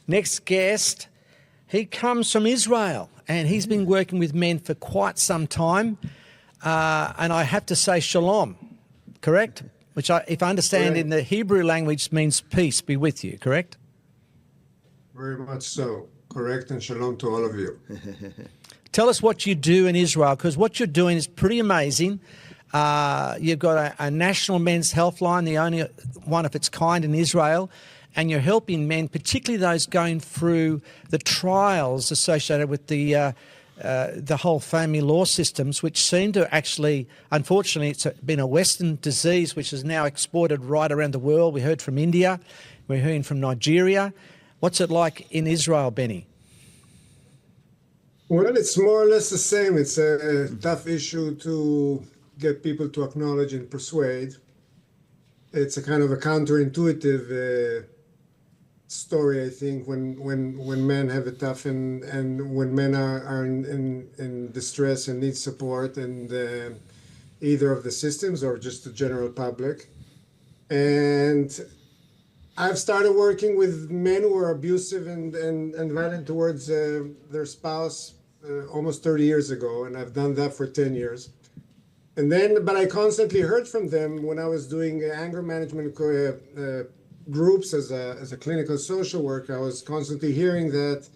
Next guest, he comes from Israel and he's been working with men for quite some time. And I have to say shalom, correct? Which, if I understand in the Hebrew language, means peace be with you, correct? Very much so. Correct, and shalom to all of you. Tell us what you do in Israel, because what you're doing is pretty amazing. You've got a national men's health line, the only one of its kind in Israel, and you're helping men, particularly those going through the trials associated with the whole family law systems, which seem to actually, unfortunately, it's been a Western disease which is now exported right around the world. We heard from India, we're hearing from Nigeria. What's it like in Israel, Benny? Well, it's more or less the same. It's a tough issue to get people to acknowledge and persuade. It's a kind of a counterintuitive story, I think, when men have it tough and when men are in distress and need support, and either of the systems or just the general public. And I've started working with men who are abusive and violent towards their spouse almost 30 years ago, and I've done that for 10 years. But I constantly heard from them when I was doing anger management groups as a clinical social worker. I was constantly hearing that,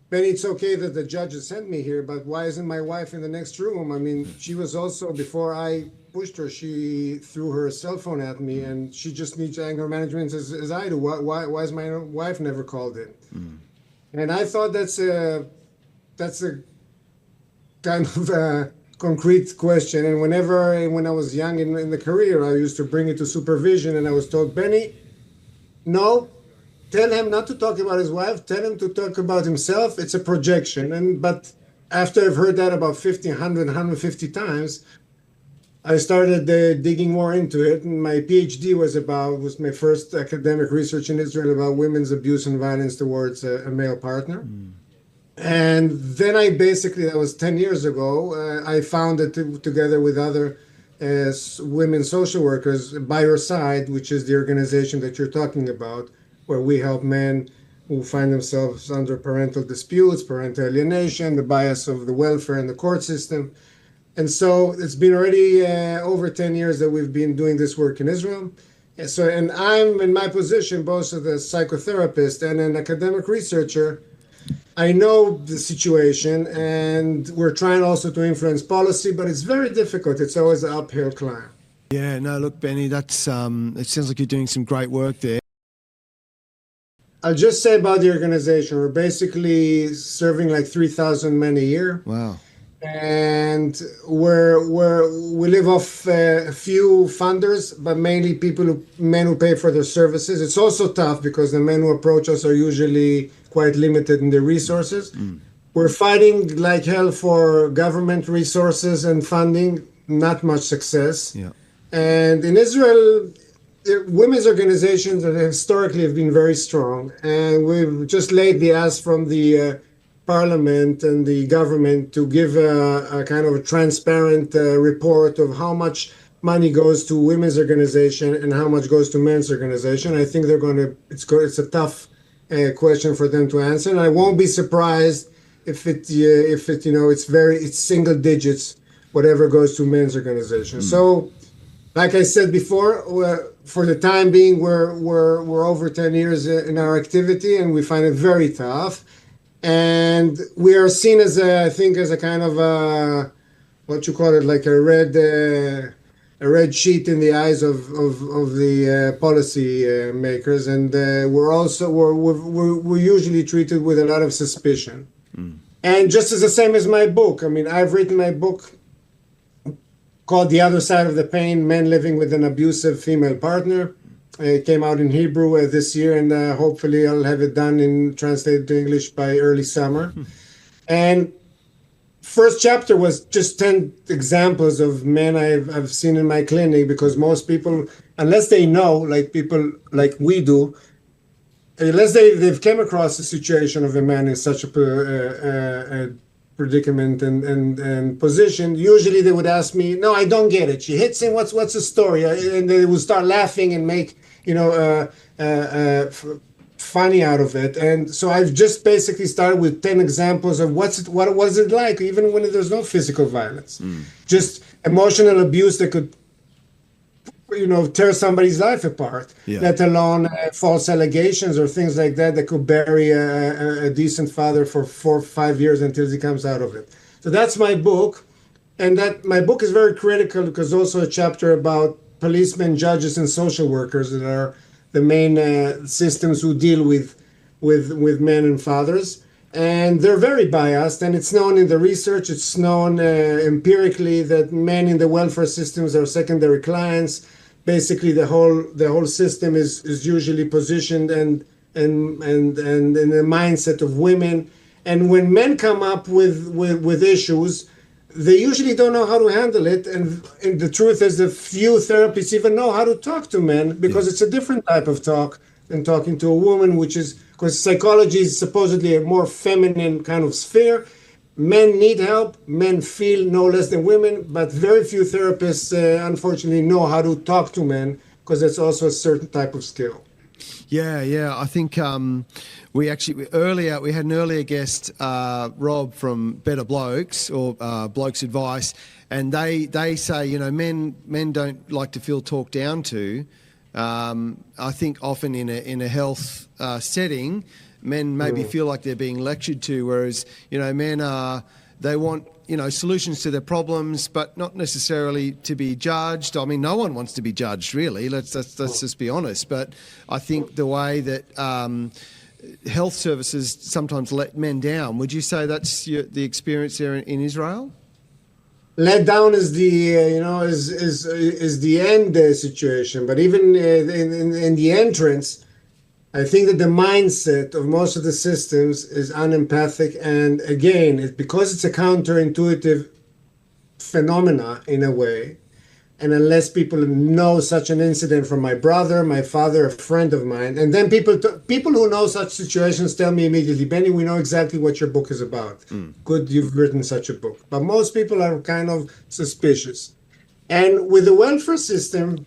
Benny, it's okay that the judge has sent me here, but why isn't my wife in the next room? I mean, she was also, before I pushed her, she threw her cell phone at me, and she just needs anger management as I do. Why is my wife never called in? Mm. And I thought that's a kind of a concrete question. And when I was young in the career, I used to bring it to supervision, and I was told, Benny, no, tell him not to talk about his wife. Tell him to talk about himself. It's a projection. But after I've heard that about 50, 100, 150 times, I started digging more into it. And my PhD was my first academic research in Israel about women's abuse and violence towards a male partner. Mm. And then that was 10 years ago, I founded together with other women social workers, By Your Side, which is the organization that you're talking about, where we help men who find themselves under parental disputes, parental alienation, the bias of the welfare and the court system. And so it's been already over 10 years that we've been doing this work in Israel. And I'm in my position, both as a psychotherapist and an academic researcher. I know the situation, and we're trying also to influence policy, but it's very difficult. It's always an uphill climb. Yeah, no, look, Benny, that's it sounds like you're doing some great work there. I'll just say about the organization, we're basically serving like 3,000 men a year. Wow. And we live off a few funders, but mainly men who pay for their services. It's also tough because the men who approach us are usually quite limited in their resources. Mm. We're fighting like hell for government resources and funding, not much success. Yeah. And in Israel, women's organizations that historically have been very strong, and we've just lately asked from the Parliament and the government to give a kind of a transparent report of how much money goes to women's organization and how much goes to men's organization. I think it's a tough question for them to answer, and I won't be surprised if it's single digits whatever goes to men's organization. Mm. So, like I said before, for the time being, we're over 10 years in our activity, and we find it very tough. And we are seen as a kind of what you call it, like a red sheet in the eyes of the policy makers, and we're usually treated with a lot of suspicion. Mm. And just as the same as my book, I mean, I've written my book called The Other Side of the Pain: Men Living with an Abusive Female Partner. It came out in Hebrew this year, and hopefully I'll have it done and translated to English by early summer. And first chapter was just 10 examples of men I've seen in my clinic, because most people, unless they know, like people like we do, unless they've came across a situation of a man in such a predicament and position, usually they would ask me, no, I don't get it. She hits him. What's the story? And they would start laughing and make funny out of it. And so I've just basically started with 10 examples of what was it like, even when there's no physical violence. Just emotional abuse that could, tear somebody's life apart, let alone false allegations or things like that could bury a decent father for 4 or 5 years until he comes out of it. So that's my book. And that my book is very critical because also a chapter about policemen, judges, and social workers that are the main systems who deal with men and fathers. And they're very biased, and it's known in the research, it's known empirically that men in the welfare systems are secondary clients. Basically, the whole system is usually positioned and in the mindset of women. And when men come up with issues, they usually don't know how to handle it. And the truth is that few therapists even know how to talk to men because it's a different type of talk than talking to a woman, which is because psychology is supposedly a more feminine kind of sphere. Men need help. Men feel no less than women, but very few therapists, unfortunately, know how to talk to men because it's also a certain type of skill. Yeah. I think we had an earlier guest, Rob from Better Blokes or Blokes Advice, and they say men don't like to feel talked down to. I think often in a health setting, men maybe feel like they're being lectured to, whereas men they want solutions to their problems, but not necessarily to be judged. I mean, no one wants to be judged, really. Let's just be honest. But I think the way that health services sometimes let men down. Would you say that's the experience there in Israel? Let down is the is the end situation, but even in the entrance, I think that the mindset of most of the systems is unempathic, and again, because it's a counterintuitive phenomena in a way, and unless people know such an incident from my brother, my father, a friend of mine, and then people who know such situations tell me immediately, Benny, we know exactly what your book is about. Good, you've written such a book. But most people are kind of suspicious. And with the welfare system,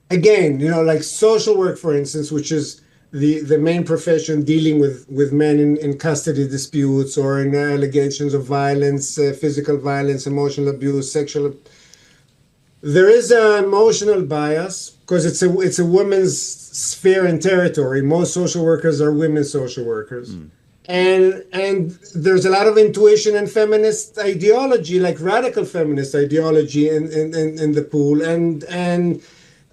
again, like social work, for instance, which is the main profession dealing with men in custody disputes or in allegations of violence, physical violence, emotional abuse, sexual abuse. There is an emotional bias because it's a woman's sphere and territory. Most social workers are women social workers. And there's a lot of intuition and feminist ideology, like radical feminist ideology in the pool. And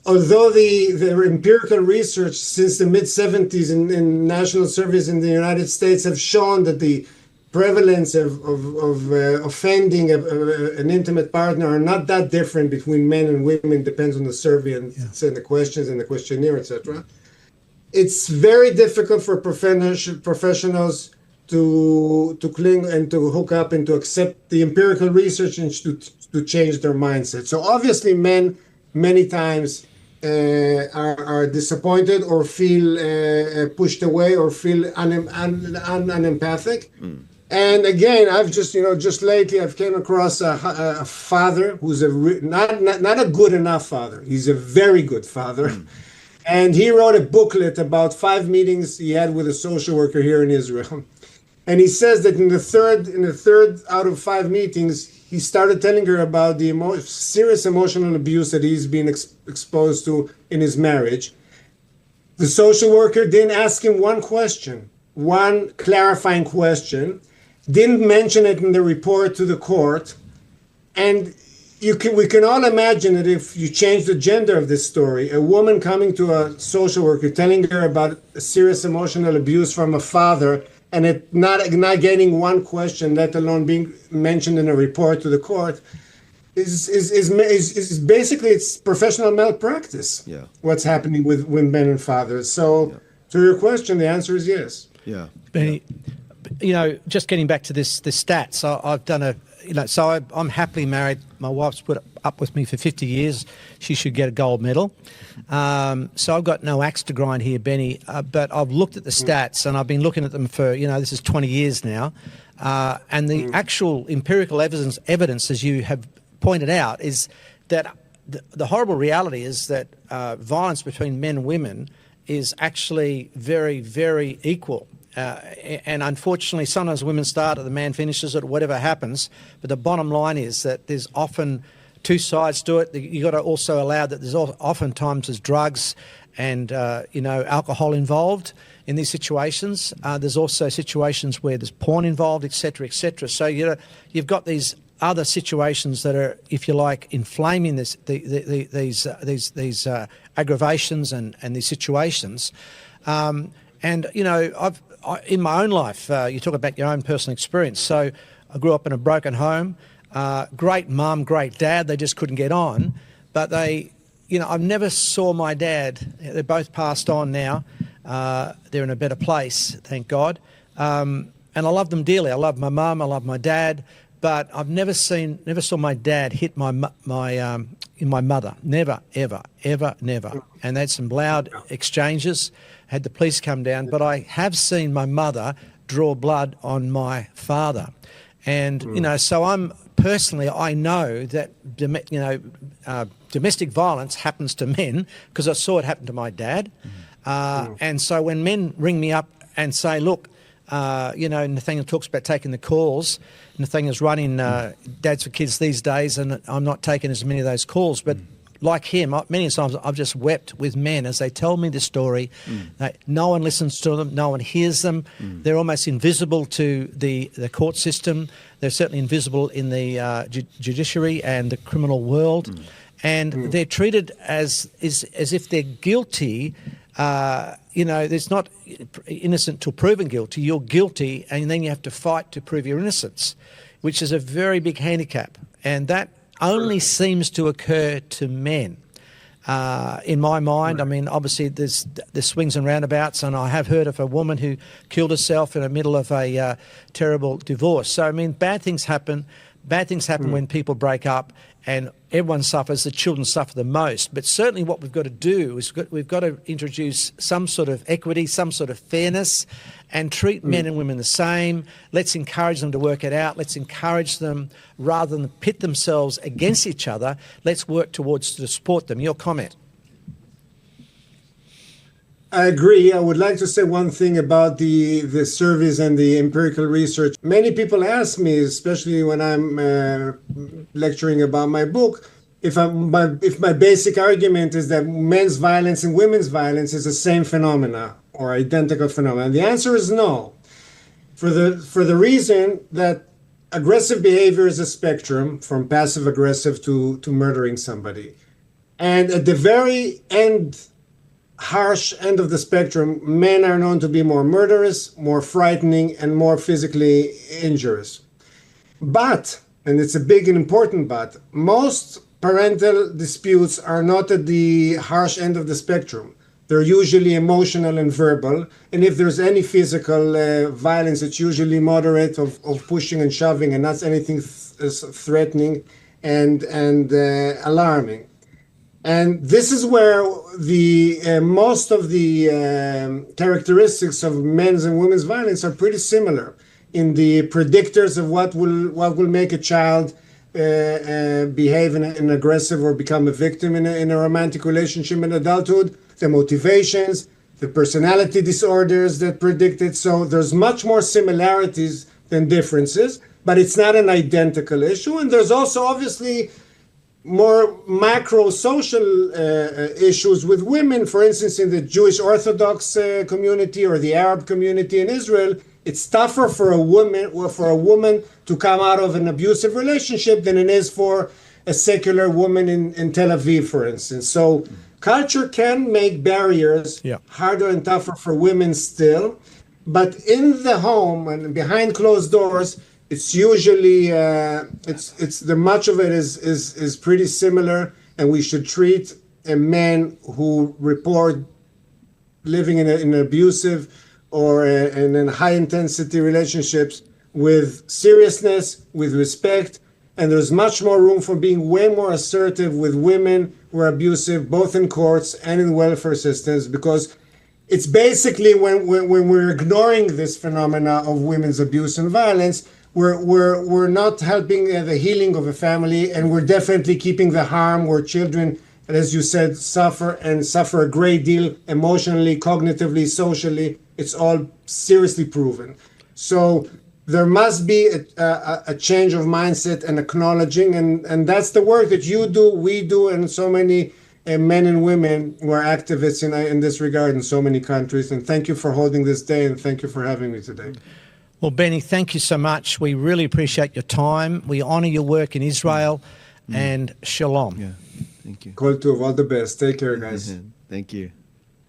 although the empirical research since the mid-70s in national surveys in the United States have shown that the prevalence of offending an intimate partner are not that different between men and women, depends on the survey and the questions and the questionnaire, etc. It's very difficult for professionals to cling and to hook up and to accept the empirical research and to change their mindset. So obviously men many times are disappointed or feel pushed away or feel unempathic. And again, I've just lately I've came across a father who's not a good enough father. He's a very good father. And he wrote a booklet about 5 meetings he had with a social worker here in Israel. And he says that in the third out of 5 meetings, he started telling her about the serious emotional abuse that he's been exposed to in his marriage. The social worker didn't ask him one question, one clarifying question, didn't mention it in the report to the court. And we can all imagine that if you change the gender of this story, a woman coming to a social worker telling her about a serious emotional abuse from a father and it not getting one question, let alone being mentioned in a report to the court, is basically it's professional malpractice. Yeah. What's happening with men and fathers. So to your question, the answer is yes. Yeah. Benny, just getting back to this stats, I've done I'm happily married. My wife's put up with me for 50 years. She should get a gold medal. So I've got no axe to grind here, Benny, but I've looked at the stats and I've been looking at them for, this is 20 years now. And the actual empirical evidence, as you have pointed out, is that the horrible reality is that violence between men and women is actually very, very equal. And unfortunately, sometimes women start it, the man finishes it, whatever happens. But the bottom line is that there's often two sides to it. You've got to also allow that there's oftentimes there's drugs and, alcohol involved in these situations. There's also situations where there's porn involved, et cetera, et cetera. So, you've got these other situations that are, if you like, inflaming these aggravations and these situations. I've in my own life, you talk about your own personal experience. So I grew up in a broken home, great mum, great dad, they just couldn't get on. But I've never saw my dad, they're both passed on now, they're in a better place, thank God. And I love them dearly. I love my mum, I love my dad, but I've never saw my dad hit my mother. Never, ever, ever, never. And they had some loud exchanges, had the police come down, but I have seen my mother draw blood on my father. And, so I know that, domestic violence happens to men because I saw it happen to my dad. And so when men ring me up and say, look, Nathaniel talks about taking the calls. Nathaniel's running Dads for Kids these days, and I'm not taking as many of those calls. But like him, many times I've just wept with men as they tell me the story. No one listens to them. No one hears them. They're almost invisible to the court system. They're certainly invisible in the judiciary and the criminal world. And they're treated as if they're guilty. There's not innocent till proven guilty. You're guilty, and then you have to fight to prove your innocence, which is a very big handicap. And that only seems to occur to men. In my mind, I mean, obviously there's swings and roundabouts, and I have heard of a woman who killed herself in the middle of a terrible divorce. So, I mean, bad things happen. Bad things happen when people break up, and everyone suffers. The children suffer the most. But certainly what we've got to do is we've got to introduce some sort of equity, some sort of fairness, and treat men and women the same. Let's encourage them to work it out. Let's encourage them rather than pit themselves against each other. Let's work towards to support them. Your comment? I agree. I would like to say one thing about the surveys and the empirical research. Many people ask me, especially when I'm lecturing about my book, if my basic argument is that men's violence and women's violence is the same phenomena or identical phenomena. And the answer is no. For the reason that aggressive behavior is a spectrum from passive aggressive to murdering somebody. And at the very harsh end of the spectrum, men are known to be more murderous, more frightening, and more physically injurious. But, and it's a big and important but, most parental disputes are not at the harsh end of the spectrum. They're usually emotional and verbal, and if there's any physical violence, it's usually moderate of pushing and shoving, and not anything threatening and alarming. And this is where the most of the characteristics of men's and women's violence are pretty similar in the predictors of what will make a child behave in an aggressive or become a victim in a romantic relationship in adulthood, the motivations, the personality disorders that predict it. So there's much more similarities than differences, but it's not an identical issue. And there's also obviously more macro social issues with women. For instance, in the Jewish Orthodox community or the Arab community in Israel, it's tougher for a woman to come out of an abusive relationship than it is for a secular woman in Tel Aviv, for instance. So culture can make barriers harder and tougher for women still, but in the home and behind closed doors, it's usually the much of it is pretty similar, and we should treat a man who report living in an abusive or in high intensity relationships with seriousness, with respect, and there's much more room for being way more assertive with women who are abusive, both in courts and in welfare systems, because it's basically when we're ignoring this phenomena of women's abuse and violence, we're not helping the healing of a family, and we're definitely keeping the harm where children and as you said, suffer a great deal emotionally, cognitively, socially. It's all seriously proven. So there must be a change of mindset and acknowledging, and that's the work that you do, we do, and so many men and women who are activists in this regard in so many countries. And thank you for holding this day, and thank you for having me today. Well, Benny, thank you so much. We really appreciate your time. We honour your work in Israel, and shalom. Yeah, thank you. Kol tov, all the best. Take care, guys. Thank you.